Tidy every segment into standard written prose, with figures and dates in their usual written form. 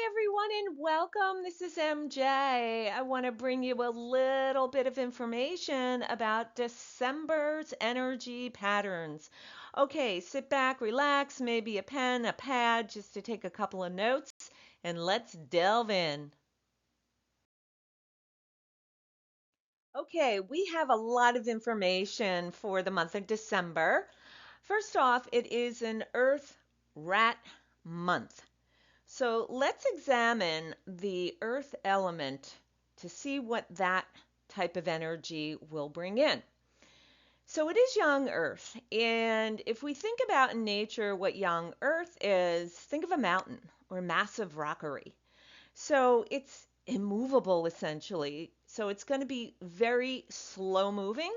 everyone, and welcome. This is MJ. I want to bring you a little bit of information about December's energy patterns. Okay, sit back, relax, maybe a pen, a pad, just to take a couple of notes, and let's delve in. Okay, we have a lot of information for the month of December. First off, it is an Earth Rat month. So let's examine the earth element to see what that type of energy will bring in. So it is young earth. And if we think about in nature what young earth is, think of a mountain or massive rockery. So it's immovable essentially. So it's going to be very slow moving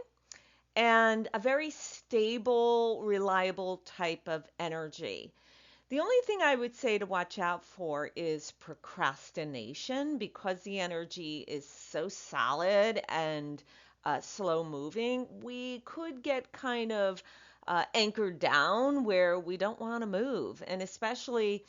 and a very stable, reliable type of energy. The only thing I would say to watch out for is procrastination because the energy is so solid and slow moving. We could get kind of anchored down where we don't want to move. And especially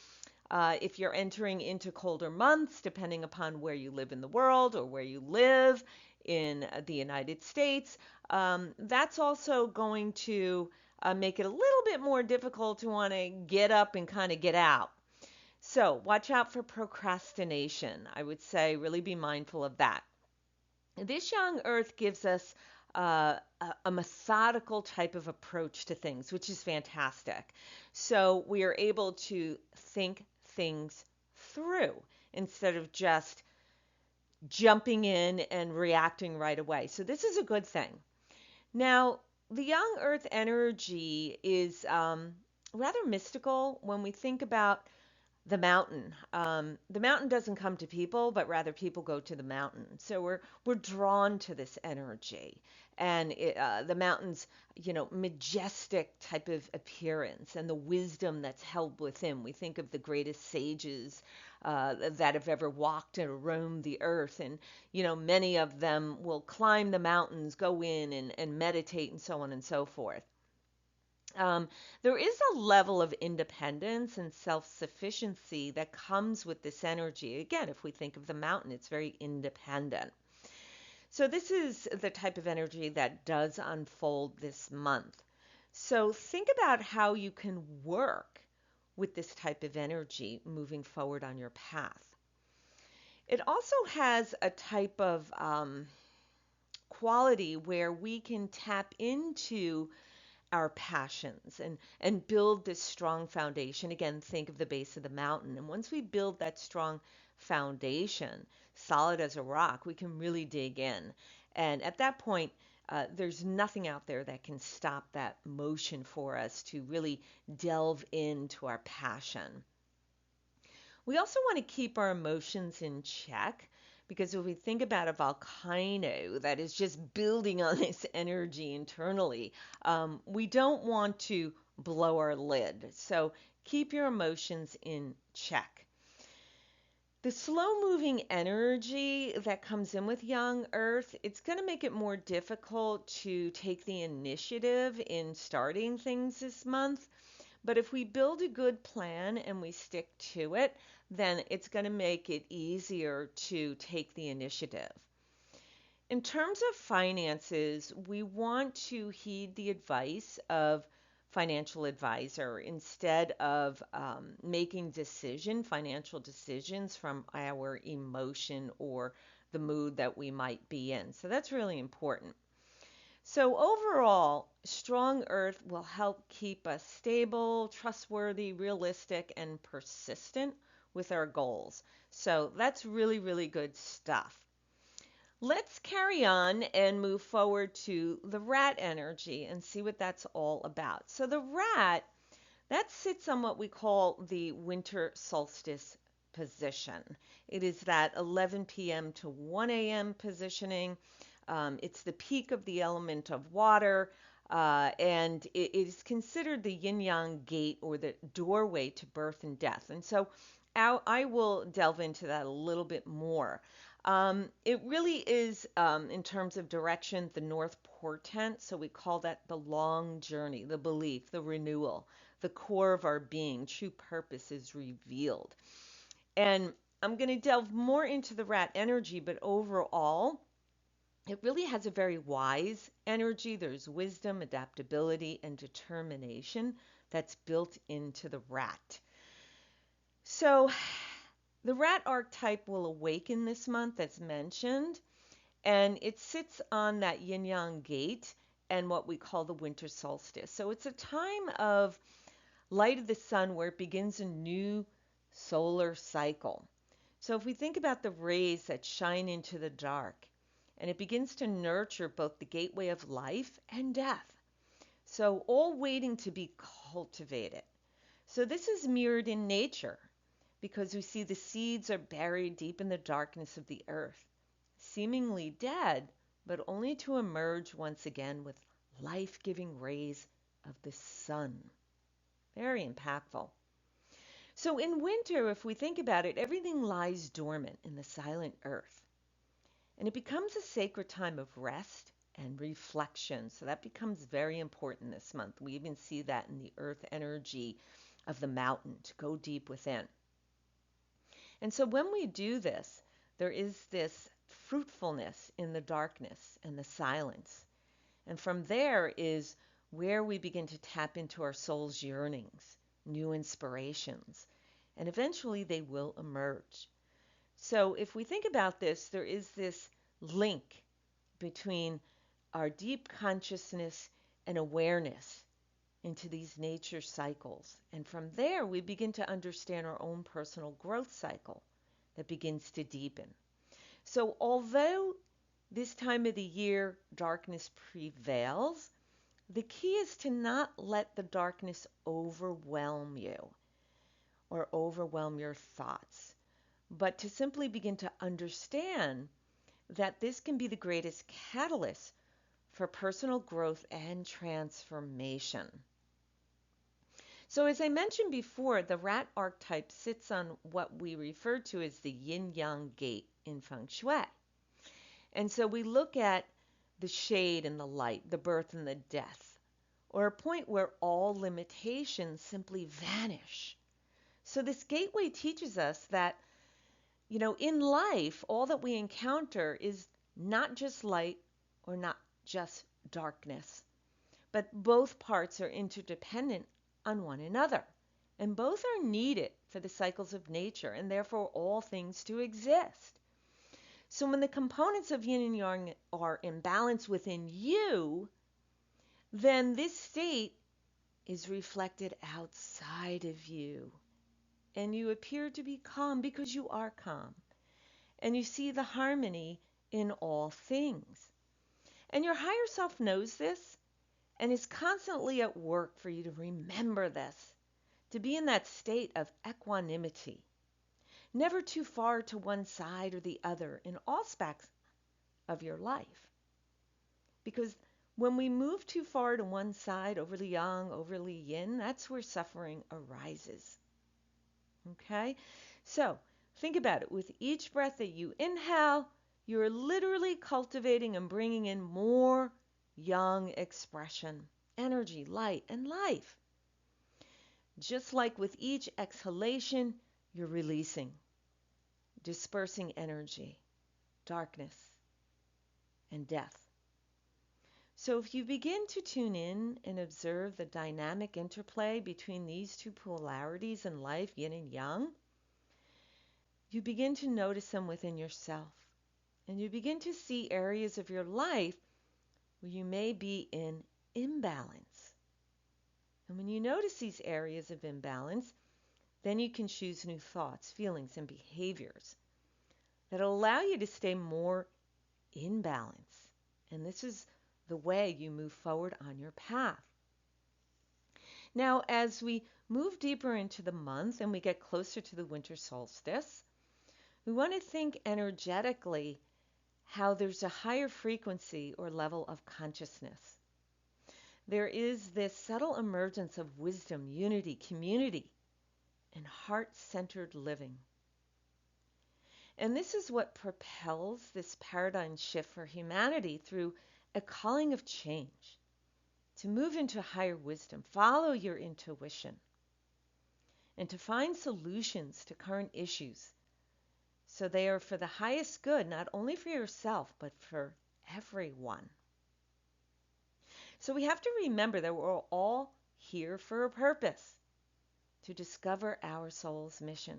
if you're entering into colder months, depending upon where you live in the world or where you live in the United States, that's also going to make it a little bit more difficult to want to get up and kind of get out. So watch out for procrastination. I would say really be mindful of that. This young earth gives us a methodical type of approach to things, which is fantastic. So we are able to think things through instead of just jumping in and reacting right away. So this is a good thing. Now, the young earth energy is rather mystical when we think about the mountain. The mountain doesn't come to people, but rather people go to the mountain. So we're drawn to this energy, and the mountain's majestic type of appearance and the wisdom that's held within. We think of the greatest sages that have ever walked and roamed the earth, and many of them will climb the mountains, go in and meditate, and so on and so forth. There is a level of independence and self sufficiency that comes with this energy. Again, if we think of the mountain, it's very independent. So, this is the type of energy that does unfold this month. So, think about how you can work with this type of energy moving forward on your path. It also has a type of quality where we can tap into our passions and build this strong foundation. Again, think of the base of the mountain. And once we build that strong foundation, solid as a rock, we can really dig in. And at that point, there's nothing out there that can stop that motion for us to really delve into our passion. We also want to keep our emotions in check because if we think about a volcano that is just building on this energy internally, we don't want to blow our lid. So keep your emotions in check. The slow moving energy that comes in with young earth, it's going to make it more difficult to take the initiative in starting things this month. But if we build a good plan and we stick to it, then it's going to make it easier to take the initiative. In terms of finances, we want to heed the advice of financial advisor instead of making financial decisions from our emotion or the mood that we might be in. So that's really important. So overall, strong earth will help keep us stable, trustworthy, realistic, and persistent with our goals. So that's really, really good stuff. Let's carry on and move forward to the rat energy and see what that's all about. So the rat, that sits on what we call the winter solstice position. It is that 11 p.m. to 1 a.m. positioning. It's the peak of the element of water, and it is considered the yin yang gate or the doorway to birth and death. And so I will delve into that a little bit more. It really is, in terms of direction, the North Portent. So we call that the long journey, the belief, the renewal, the core of our being. True purpose is revealed. And I'm going to delve more into the rat energy, but overall, it really has a very wise energy. There's wisdom, adaptability, and determination that's built into the rat. So, the rat archetype will awaken this month, as mentioned, and it sits on that yin yang gate and what we call the winter solstice. So, it's a time of light of the sun where it begins a new solar cycle. So, if we think about the rays that shine into the dark, and it begins to nurture both the gateway of life and death. So, all waiting to be cultivated. So, this is mirrored in nature because we see the seeds are buried deep in the darkness of the earth, seemingly dead, but only to emerge once again with life giving rays of the sun. Very impactful. So, in winter, if we think about it, everything lies dormant in the silent earth. And it becomes a sacred time of rest and reflection. So that becomes very important this month. We even see that in the earth energy of the mountain to go deep within. And so when we do this, there is this fruitfulness in the darkness and the silence. And from there is where we begin to tap into our soul's yearnings, new inspirations, and eventually they will emerge. So if we think about this, there is this link between our deep consciousness and awareness into these nature cycles. And from there, we begin to understand our own personal growth cycle that begins to deepen. So although this time of the year darkness prevails, the key is to not let the darkness overwhelm you or overwhelm your thoughts, but to simply begin to understand that this can be the greatest catalyst for personal growth and transformation. So, as I mentioned before, the rat archetype sits on what we refer to as the yin yang gate in feng shui. And so we look at the shade and the light, the birth and the death, or a point where all limitations simply vanish. So, this gateway teaches us that in life, all that we encounter is not just light or not just darkness, but both parts are interdependent on one another. And both are needed for the cycles of nature and therefore all things to exist. So when the components of yin and yang are imbalanced within you, then this state is reflected outside of you. And you appear to be calm because you are calm. And you see the harmony in all things. And your higher self knows this and is constantly at work for you to remember this, to be in that state of equanimity, never too far to one side or the other in all aspects of your life. Because when we move too far to one side, overly yang, overly yin, that's where suffering arises. Okay? So, think about it. With each breath that you inhale, you're literally cultivating and bringing in more yang expression, energy, light, and life. Just like with each exhalation, you're releasing, dispersing energy, darkness, and death. So if you begin to tune in and observe the dynamic interplay between these two polarities in life, yin and yang, you begin to notice them within yourself. And you begin to see areas of your life where you may be in imbalance. And when you notice these areas of imbalance, then you can choose new thoughts, feelings, and behaviors that allow you to stay more in balance. And this is the way you move forward on your path. Now, as we move deeper into the month and we get closer to the winter solstice, we want to think energetically how there's a higher frequency or level of consciousness. There is this subtle emergence of wisdom, unity, community, and heart-centered living. And this is what propels this paradigm shift for humanity through a calling of change, to move into higher wisdom, follow your intuition, and to find solutions to current issues So they are for the highest good, not only for yourself, but for everyone. So we have to remember that we're all here for a purpose, to discover our soul's mission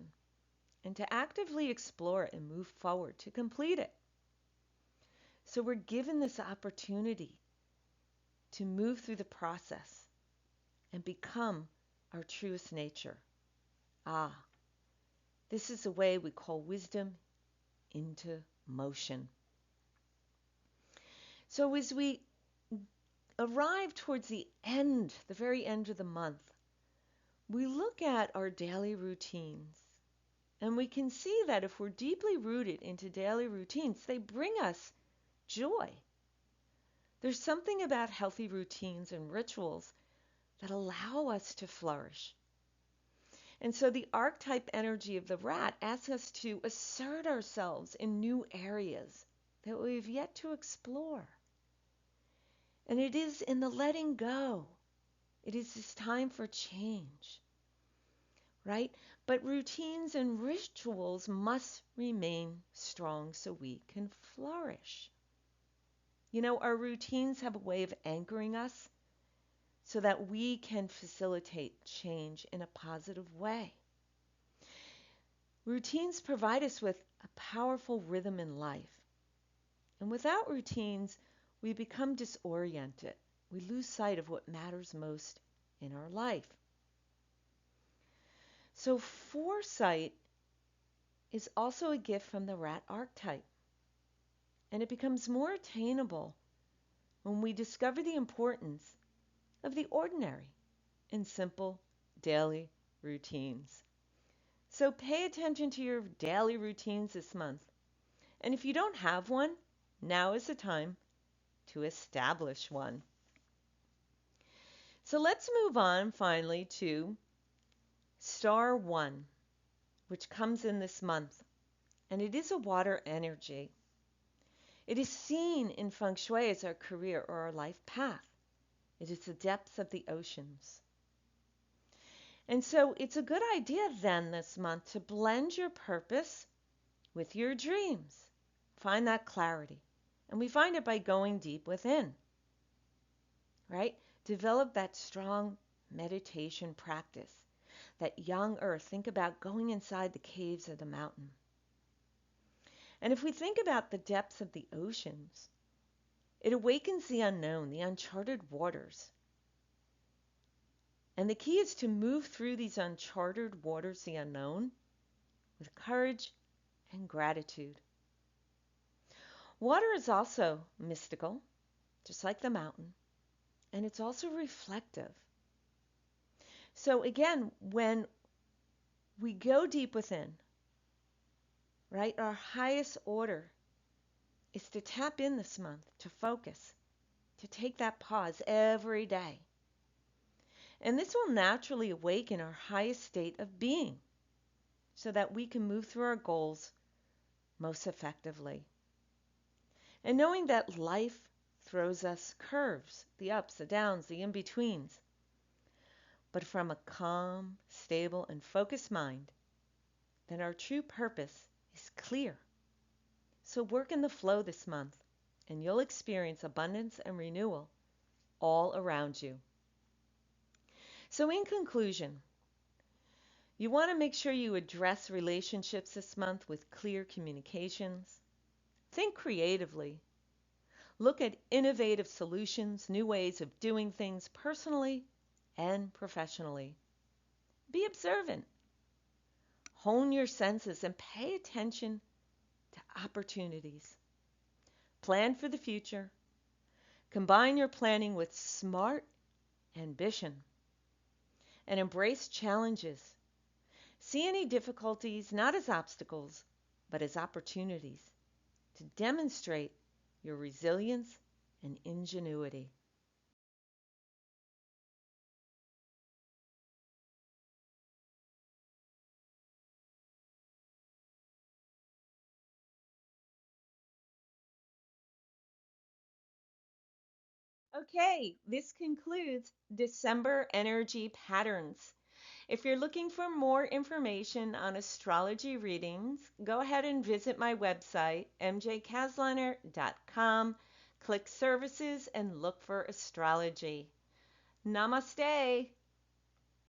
and to actively explore it and move forward to complete it. So we're given this opportunity to move through the process and become our truest nature. This is the way we call wisdom into motion. So as we arrive towards the very end of the month, we look at our daily routines, and we can see that if we're deeply rooted into daily routines, they bring us joy. There's something about healthy routines and rituals that allow us to flourish. And so the archetype energy of the rat asks us to assert ourselves in new areas that we've yet to explore. And it is in the letting go. It is this time for change, right? But routines and rituals must remain strong so we can flourish. You know, our routines have a way of anchoring us so that we can facilitate change in a positive way. Routines provide us with a powerful rhythm in life. And without routines, we become disoriented. We lose sight of what matters most in our life. So foresight is also a gift from the rat archetype. And it becomes more attainable when we discover the importance of the ordinary and simple daily routines. So pay attention to your daily routines this month. And if you don't have one, now is the time to establish one. So let's move on finally to Star 1, which comes in this month. And it is a water energy. It is seen in feng shui as our career or our life path. It is the depths of the oceans. And so it's a good idea then this month to blend your purpose with your dreams. Find that clarity. And we find it by going deep within, right? Develop that strong meditation practice, that young earth. Think about going inside the caves of the mountain. And if we think about the depths of the oceans, it awakens the unknown, the uncharted waters. And the key is to move through these uncharted waters, the unknown, with courage and gratitude. Water is also mystical, just like the mountain, and it's also reflective. So again, when we go deep within, right, our highest order is to tap in this month, to focus, to take that pause every day. And this will naturally awaken our highest state of being so that we can move through our goals most effectively. And knowing that life throws us curves, the ups, the downs, the in-betweens, but from a calm, stable, and focused mind, then our true purpose is clear. So work in the flow this month, and you'll experience abundance and renewal all around you. So in conclusion, you want to make sure you address relationships this month with clear communications. Think creatively. Look at innovative solutions, new ways of doing things personally and professionally. Be observant. Hone your senses and pay attention to opportunities. Plan for the future. Combine your planning with smart ambition. And embrace challenges. See any difficulties not as obstacles, but as opportunities to demonstrate your resilience and ingenuity. Okay, this concludes December Energy Patterns. If you're looking for more information on astrology readings, go ahead and visit my website, mjkasliner.com. Click Services and look for Astrology. Namaste.